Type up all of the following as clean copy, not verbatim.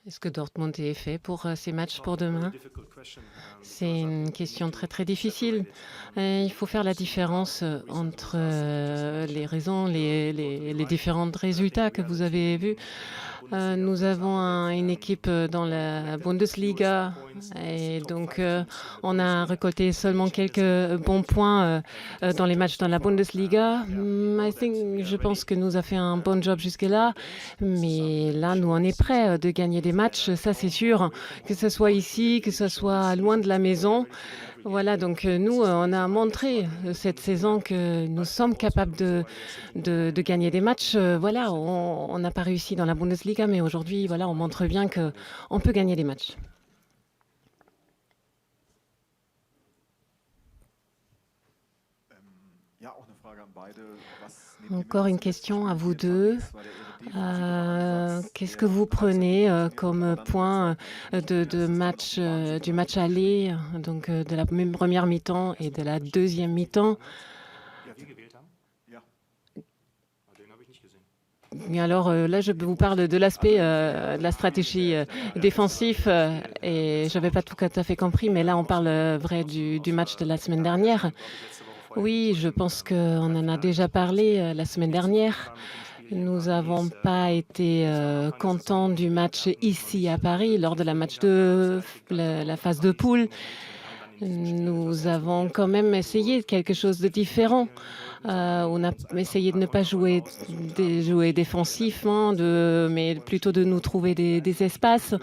Est-ce que Dortmund est fait pour ces matchs pour demain? C'est une question très très difficile. Il faut faire la différence entre les raisons, les différents résultats que vous avez vus. Nous avons une équipe dans la Bundesliga et donc on a récolté seulement quelques bons points dans les matchs dans la Bundesliga. Je pense que nous avons fait un bon job jusque-là, mais là, nous, on est prêts de gagner des matchs, ça c'est sûr, que ce soit ici, que ce soit loin de la maison. Voilà, donc nous, on a montré cette saison que nous sommes capables de gagner des matchs. Voilà, on n'a pas réussi dans la Bundesliga, mais aujourd'hui, voilà, on montre bien qu'on peut gagner des matchs. Encore une question à vous deux. Qu'est-ce que vous prenez comme point de match, du match aller, donc de la première mi-temps et de la deuxième mi-temps? Et alors là, je vous parle de l'aspect de la stratégie défensif et je n'avais pas tout à fait compris, mais là, on parle vrai du match de la semaine dernière. Oui, je pense qu'on en a déjà parlé la semaine dernière. Nous n'avons pas été contents du match ici à Paris lors de la phase de poule. Nous avons quand même essayé quelque chose de différent. On a essayé de ne pas jouer défensivement, mais plutôt de nous trouver des espaces.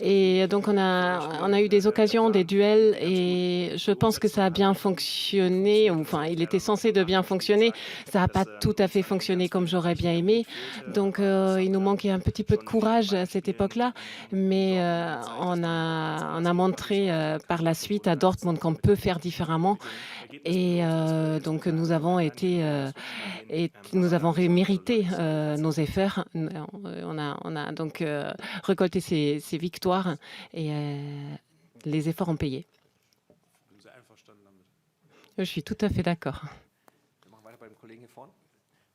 Et donc, on a eu des occasions, des duels, et je pense que ça a bien fonctionné. Enfin, il était censé de bien fonctionner. Ça n'a pas tout à fait fonctionné comme j'aurais bien aimé. Donc, il nous manquait un petit peu de courage à cette époque-là. Mais on a montré par la suite à Dortmund qu'on peut faire différemment. Et donc, nous avons mérité nos efforts. On a donc récolté ces victoires et les efforts ont payé. Je suis tout à fait d'accord.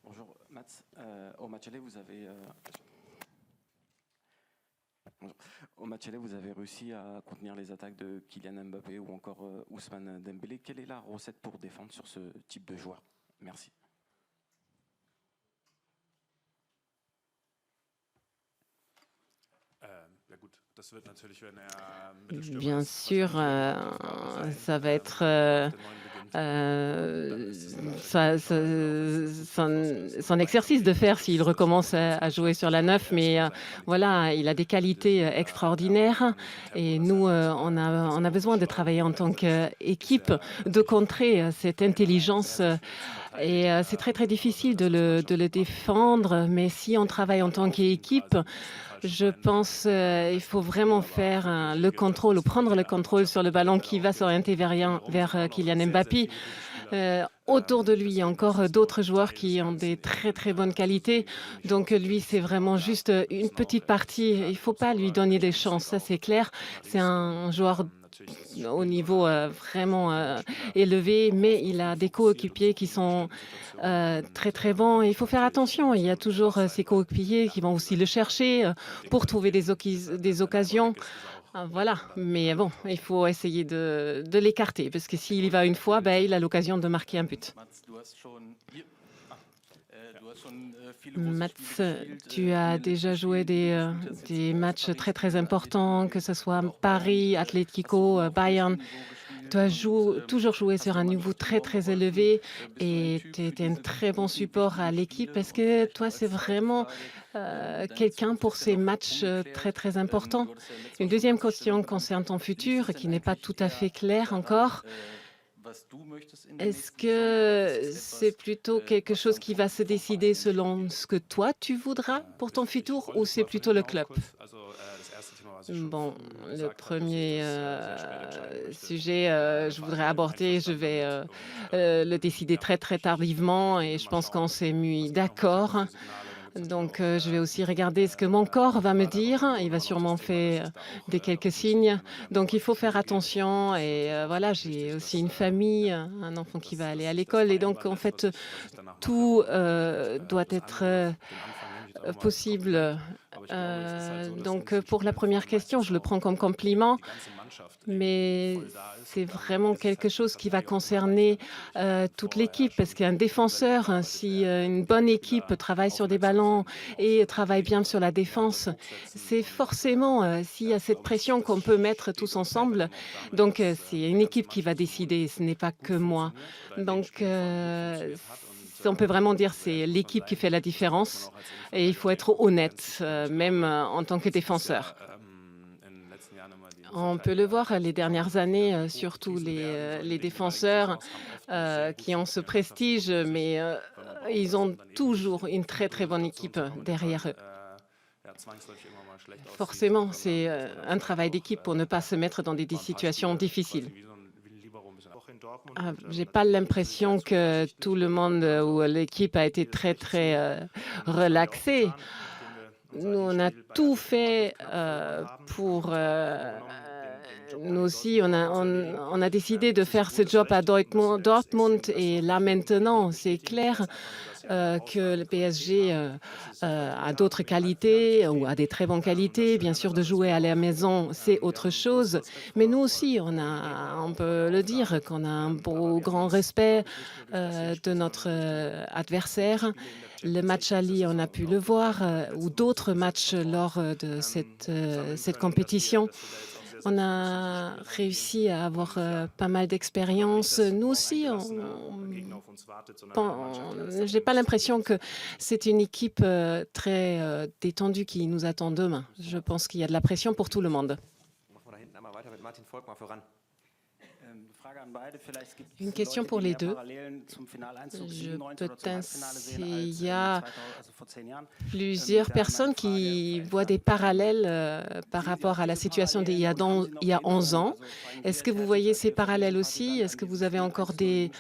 Bonjour Mats, au match aller, vous avez réussi à contenir les attaques de Kylian Mbappé ou encore Ousmane Dembélé. Quelle est la recette pour défendre sur ce type de joueur? Merci. Bien sûr, ça va être son exercice de faire s'il recommence à jouer sur la 9. Mais voilà, il a des qualités extraordinaires. Et nous, on a besoin de travailler en tant qu'équipe, de contrer cette intelligence. Et c'est très, très difficile de le défendre. Mais si on travaille en tant qu'équipe, je pense qu'il faut vraiment faire le contrôle ou prendre le contrôle sur le ballon qui va s'orienter vers Kylian Mbappé. Autour de lui, il y a encore d'autres joueurs qui ont des très très bonnes qualités. Donc lui, c'est vraiment juste une petite partie. Il ne faut pas lui donner des chances, ça c'est clair. C'est un joueur au niveau vraiment élevé, mais il a des coéquipiers qui sont très très bons. Il faut faire attention. Il y a toujours ces coéquipiers qui vont aussi le chercher pour trouver des occasions. Voilà, mais bon, il faut essayer de l'écarter, parce que s'il y va une fois, ben, il a l'occasion de marquer un but. Mats, tu as déjà joué des matchs très très importants, que ce soit Paris, Atlético, Bayern. Tu as toujours joué sur un niveau très très élevé et tu étais un très bon support à l'équipe. Est-ce que toi, c'est vraiment quelqu'un pour ces matchs très très importants? Une deuxième question concerne ton futur, qui n'est pas tout à fait clair encore. Est-ce que c'est plutôt quelque chose qui va se décider selon ce que toi, tu voudras pour ton futur, ou c'est plutôt le club? Bon, le premier sujet, je voudrais aborder, je vais le décider très très tardivement et je pense qu'on s'est mis d'accord. Donc, je vais aussi regarder ce que mon corps va me dire. Il va sûrement faire des quelques signes. Donc, il faut faire attention. Et voilà, j'ai aussi une famille, un enfant qui va aller à l'école. Et donc, en fait, tout doit être possible. Donc, pour la première question, je le prends comme compliment, mais c'est vraiment quelque chose qui va concerner toute l'équipe, parce qu'un défenseur, hein, si une bonne équipe travaille sur des ballons et travaille bien sur la défense, c'est forcément, s'il y a cette pression qu'on peut mettre tous ensemble, donc c'est une équipe qui va décider, ce n'est pas que moi. Donc, on peut vraiment dire c'est l'équipe qui fait la différence et il faut être honnête, même en tant que défenseur. On peut le voir les dernières années, surtout les défenseurs qui ont ce prestige, mais ils ont toujours une très, très bonne équipe derrière eux. Forcément, c'est un travail d'équipe pour ne pas se mettre dans des situations difficiles. J'ai pas l'impression que tout le monde ou l'équipe a été très, très relaxée. Nous, on a tout fait pour nous aussi, on a décidé de faire ce job à Dortmund et là maintenant, c'est clair que le PSG a d'autres qualités ou a des très bonnes qualités. Bien sûr, de jouer à la maison, c'est autre chose. Mais nous aussi, on peut le dire, qu'on a un beau grand respect de notre adversaire. Le match Ali, on a pu le voir, ou d'autres matchs lors de cette compétition. On a réussi à avoir pas mal d'expérience. Nous aussi, j'ai pas l'impression que c'est une équipe très détendue qui nous attend demain. Je pense qu'il y a de la pression pour tout le monde. Une question pour les deux. Il y a plusieurs personnes qui voient des parallèles par rapport à la situation d'il y a 11 ans. Est-ce que vous voyez ces parallèles aussi? Est-ce que vous avez encore des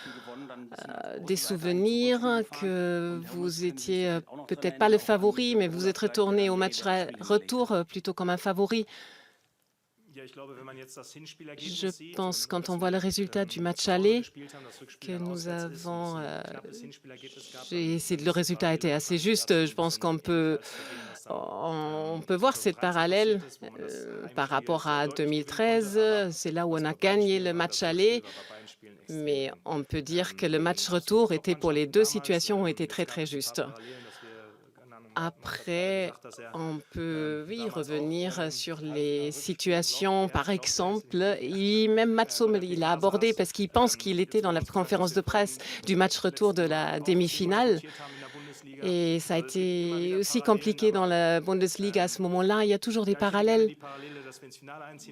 souvenirs que vous étiez peut-être pas le favori, mais vous êtes retourné au match retour plutôt comme un favori? Je pense, quand on voit le résultat du match aller, que nous avons... le résultat a été assez juste. Je pense qu'on peut voir cette parallèle par rapport à 2013. C'est là où on a gagné le match aller. Mais on peut dire que le match retour était, pour les deux situations, ont été très, très justes. Après, on peut revenir sur les situations, par exemple, même Mats Hummels, il a abordé parce qu'il pense qu'il était dans la conférence de presse du match retour de la demi-finale. Et ça a été aussi compliqué dans la Bundesliga à ce moment-là. Il y a toujours des parallèles.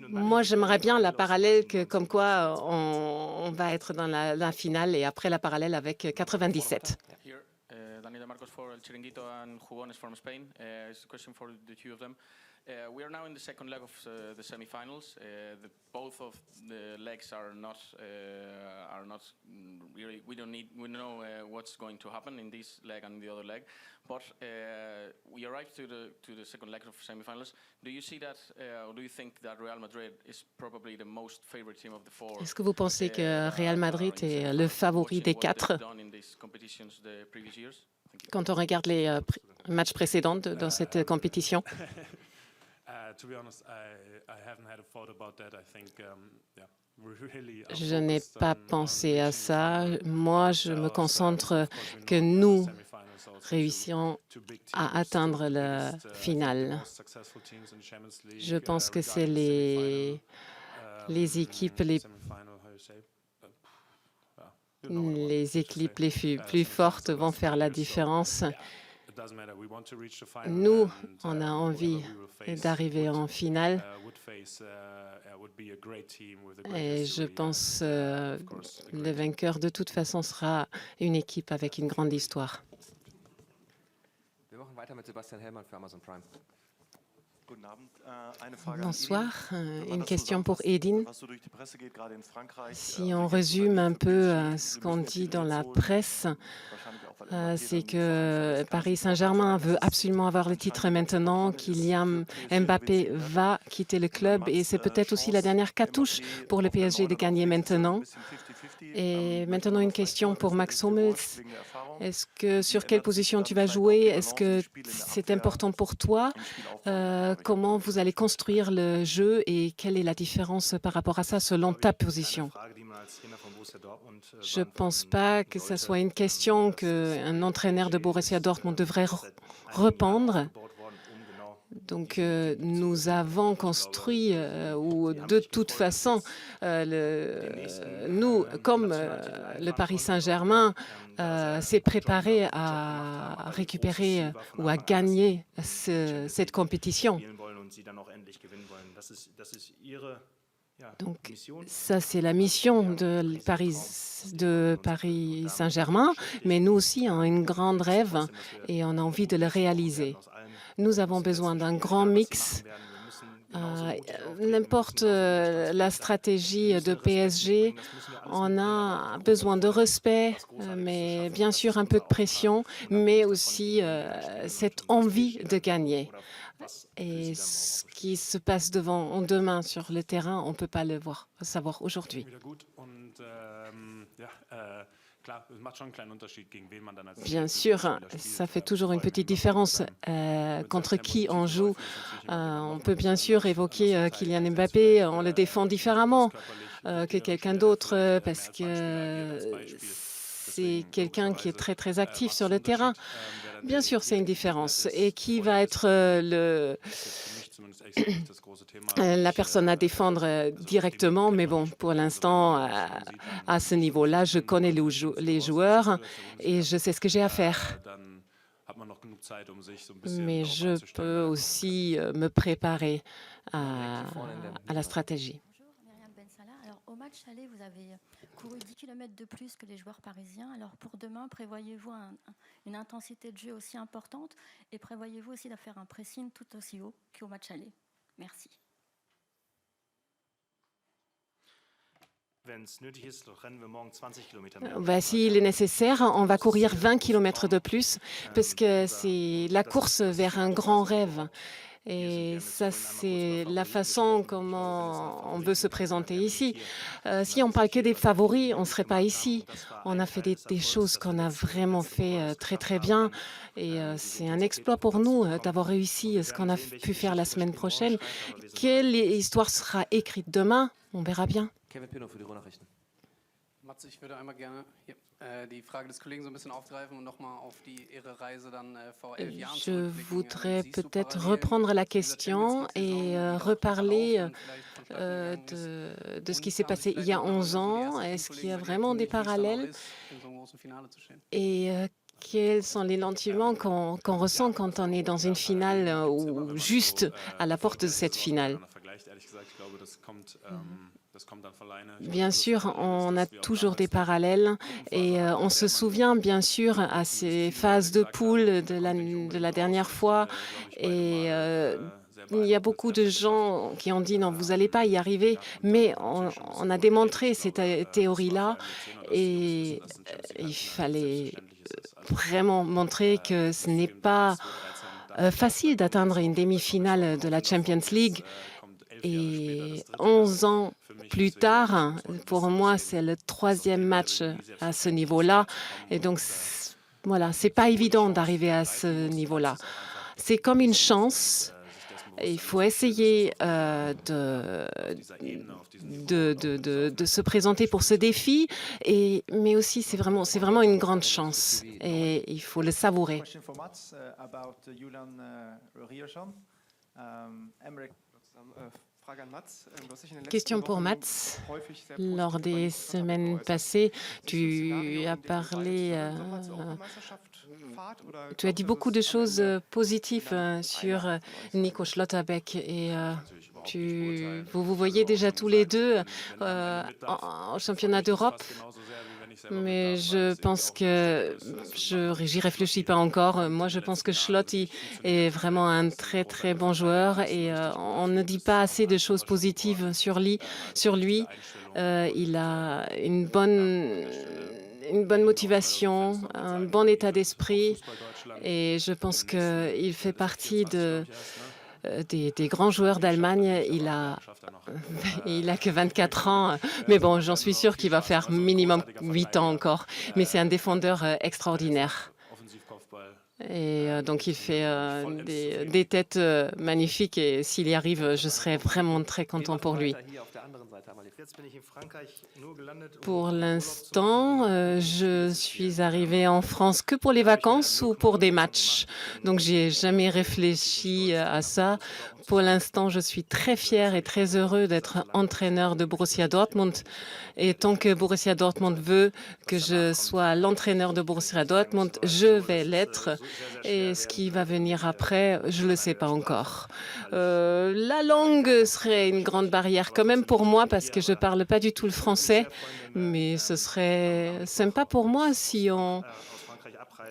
Moi, j'aimerais bien la parallèle comme quoi on va être dans la finale et après la parallèle avec 97. Daniel Marcos for El Chiringuito and Jugones from Spain. It's a question for the two of them. We are now in the second leg of the semi-finals. Both of the legs are not really. We know what's going to happen in this leg and the other leg. But we arrived to the second leg of semi-finals. Do you see that, or do you think that Real Madrid is probably the most favorite team of the four? Est-ce que vous pensez que Real Madrid est le favori des quatre quand on regarde les matchs précédents dans cette compétition? Je n'ai pas pensé à ça. Moi, je me concentre que nous réussissons à atteindre la finale. Je pense que c'est les équipes les plus fortes vont faire la différence. Nous, on a envie d'arriver en finale et je pense que le vainqueur de toute façon sera une équipe avec une grande histoire. Bonsoir. Une question pour Edine. Si on résume un peu ce qu'on dit dans la presse, c'est que Paris Saint-Germain veut absolument avoir le titre maintenant, Kylian Mbappé va quitter le club et c'est peut-être aussi la dernière cartouche pour le PSG de gagner maintenant. Et maintenant, une question pour Max Hummels. Sur quelle position tu vas jouer? Est-ce que c'est important pour toi? Comment vous allez construire le jeu et quelle est la différence par rapport à ça selon ta position? Je ne pense pas que ce soit une question qu'un entraîneur de Borussia Dortmund devrait répondre. Donc, nous avons construit, ou de toute façon, nous, comme le Paris Saint-Germain, s'est préparé à récupérer ou à gagner cette compétition. Donc, ça, c'est la mission de Paris Saint-Germain, mais nous aussi, on a une grande rêve et on a envie de le réaliser. Nous avons besoin d'un grand mix. N'importe la stratégie de PSG, on a besoin de respect, mais bien sûr un peu de pression, mais aussi cette envie de gagner. Et ce qui se passe demain sur le terrain, on ne peut pas le savoir aujourd'hui. Bien sûr, ça fait toujours une petite différence contre qui on joue. On peut bien sûr évoquer Kylian Mbappé, on le défend différemment que quelqu'un d'autre parce que c'est quelqu'un qui est très très actif sur le terrain. Bien sûr, c'est une différence. Et qui va être la personne à défendre directement, mais bon, pour l'instant, à ce niveau-là, je connais les joueurs et je sais ce que j'ai à faire. Mais je peux aussi me préparer à la stratégie. Bonjour, Myriam Bensala. Alors, au match aller, vous avez couru 10 km de plus que les joueurs parisiens. Alors, pour demain, prévoyez-vous une intensité de jeu aussi importante et prévoyez-vous aussi de faire un pressing tout aussi haut qu'au match aller? Merci. S'il est nécessaire, on va courir 20 km de plus parce que c'est la course vers un grand rêve. Et ça, c'est la façon comment on veut se présenter ici. Si on parle que des favoris, on ne serait pas ici. On a fait des choses qu'on a vraiment fait très très bien. Et c'est un exploit pour nous d'avoir réussi ce qu'on a pu faire la semaine prochaine. Quelle histoire sera écrite demain? On verra bien. Kevin Pinnow für die Ruhrnachrichten. Matze, ich würde einmal gerne die Frage des Kollegen so ein bisschen aufgreifen und nochmal auf Ihre Reise dann vor 11 Jahren Je zurückblicken. voudrais Siehst du peut-être Parallelen reprendre la zu dieser question Champions et League-Saison, reparler Verlauf und vielleicht vonstatten gegangen ist? de ce qui Und s'est haben passé sich il y a vielleicht noch 11 einmal so die ans. ersten Est-ce qu'il y a Teamkollegen vraiment des überlegt, wie es dann auch parallèles? ist, in so einem großen Finale zu stehen? Et quels sont les sentiments qu'on ressent quand on est dans une finale ou juste à la porte de cette finale? Bien sûr, on a toujours des parallèles et on se souvient bien sûr à ces phases de poule de la dernière fois. Et il y a beaucoup de gens qui ont dit non, vous n'allez pas y arriver, mais on a démontré cette théorie-là et il fallait vraiment montrer que ce n'est pas facile d'atteindre une demi-finale de la Champions League. Et 11 ans plus tard, pour moi, c'est le 3e match à ce niveau-là. Et donc, voilà, c'est pas évident d'arriver à ce niveau-là. C'est comme une chance. Il faut essayer de se présenter pour ce défi, mais aussi c'est vraiment une grande chance et il faut le savourer. Question pour Mats. Lors des semaines passées, tu as parlé, tu as dit beaucoup de choses positives sur Nico Schlotterbeck et vous voyez déjà tous les deux au championnat d'Europe. Mais je pense que j'y réfléchis pas encore. Moi, je pense que Schlotti est vraiment un très très bon joueur et on ne dit pas assez de choses positives sur lui. Il a une bonne motivation, un bon état d'esprit et je pense qu'il fait partie des grands joueurs d'Allemagne. Il a que 24 ans, mais bon, j'en suis sûre qu'il va faire minimum 8 ans encore. Mais c'est un défendeur extraordinaire. Et donc, il fait des têtes magnifiques. Et s'il y arrive, je serais vraiment très content pour lui. Pour l'instant, je suis arrivée en France que pour les vacances ou pour des matchs. Donc, j'ai jamais réfléchi à ça. Pour l'instant, je suis très fière et très heureux d'être entraîneur de Borussia Dortmund. Et tant que Borussia Dortmund veut que je sois l'entraîneur de Borussia Dortmund, je vais l'être. Et ce qui va venir après, je ne le sais pas encore. La langue serait une grande barrière quand même pour moi parce que je ne parle pas du tout le français. Mais ce serait sympa pour moi si on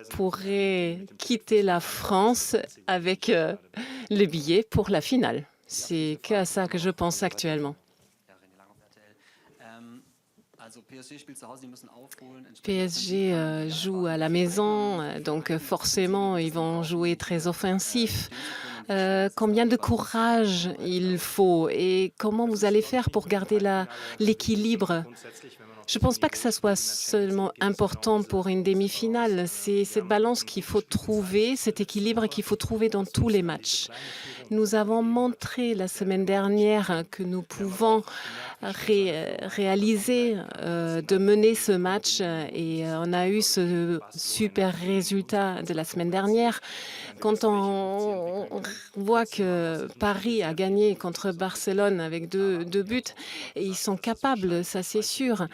pourrait quitter la France avec le billet pour la finale. C'est qu'à ça que je pense actuellement. PSG joue à la maison, donc forcément, ils vont jouer très offensif. Combien de courage il faut et comment vous allez faire pour garder l'équilibre? Je ne pense pas que ça soit seulement important pour une demi-finale. C'est cette balance qu'il faut trouver, cet équilibre qu'il faut trouver dans tous les matchs. Nous avons montré la semaine dernière que nous pouvons réaliser de mener ce match et on a eu ce super résultat de la semaine dernière. Quand on voit que Paris a gagné contre Barcelone avec deux buts, et ils sont capables, ça c'est sûr.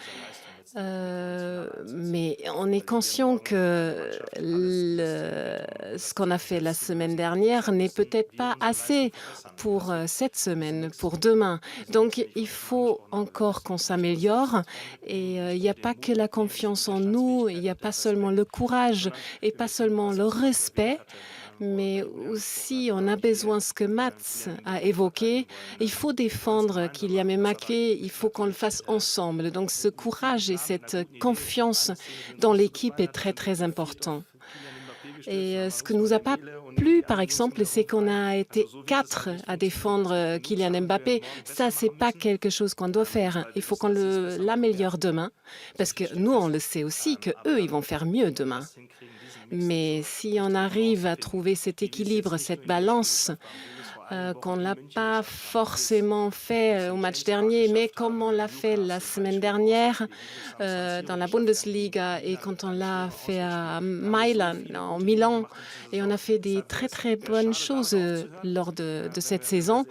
Mais on est conscient que ce qu'on a fait la semaine dernière n'est peut-être pas assez pour cette semaine, pour demain. Donc, il faut encore qu'on s'améliore. Et il n'y a pas que la confiance en nous, il n'y a pas seulement le courage et pas seulement le respect, mais aussi on a besoin, ce que Mats a évoqué, il faut défendre Kylian Mbappé, il faut qu'on le fasse ensemble. Donc ce courage et cette confiance dans l'équipe est très très important. Et ce que nous a pas plu, par exemple, c'est qu'on a été 4 à défendre Kylian Mbappé. Ça, c'est pas quelque chose qu'on doit faire. Il faut qu'on l'améliore demain, parce que nous, on le sait aussi que eux, ils vont faire mieux demain. Mais si on arrive à trouver cet équilibre, cette balance, qu'on ne l'a pas forcément fait au match dernier, mais comme on l'a fait la semaine dernière dans la Bundesliga et quand on l'a fait à Milan, et on a fait des très très bonnes choses lors de cette saison.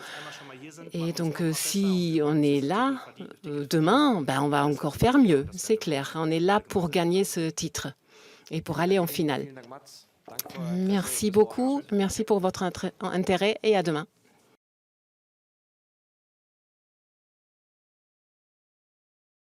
Et donc, si on est là demain, on va encore faire mieux, c'est clair. On est là pour gagner ce titre et pour aller en finale. Merci beaucoup. Merci pour votre intérêt et à demain.